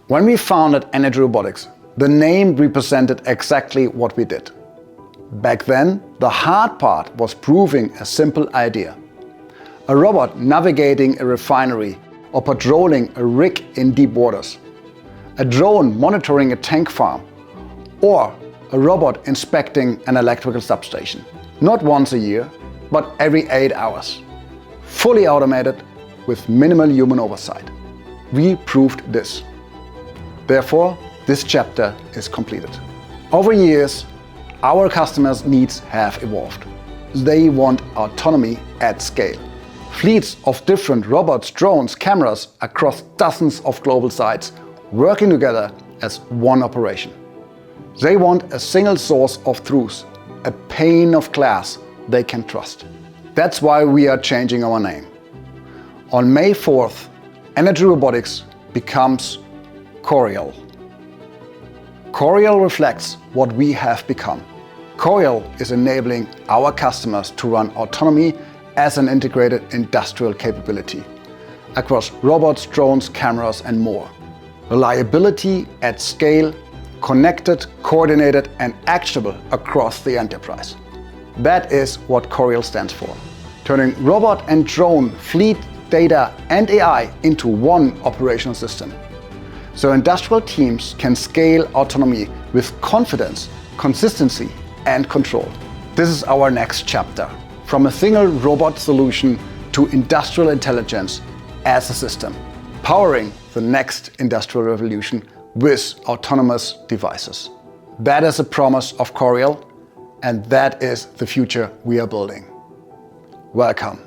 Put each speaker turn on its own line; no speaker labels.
When we founded Energy Robotics, the name represented exactly what we did. Back then, the hard part was proving a simple idea. A robot navigating a refinery or patrolling a rig in deep waters. A drone monitoring a tank farm. Or a robot inspecting an electrical substation. Not once a year, but every 8 hours. Fully automated with minimal human oversight. We proved this. Therefore, this chapter is completed. Over years, our customers' needs have evolved. They want autonomy at scale. Fleets of different robots, drones, cameras across dozens of global sites working together as one operation. They want a single source of truth, a pane of glass they can trust. That's why we are changing our name. On May 4th, Energy Robotics becomes Korial. Korial reflects what we have become. Korial is enabling our customers to run autonomy as an integrated industrial capability across robots, drones, cameras, and more. Reliability at scale, connected, coordinated, and actionable across the enterprise. That is what Korial stands for. Turning robot and drone, fleet, data, and AI into one operational system. So industrial teams can scale autonomy with confidence, consistency, and control. This is our next chapter. From a single robot solution to industrial intelligence as a system, powering the next industrial revolution with autonomous devices. That is the promise of Korial, and that is the future we are building. Welcome.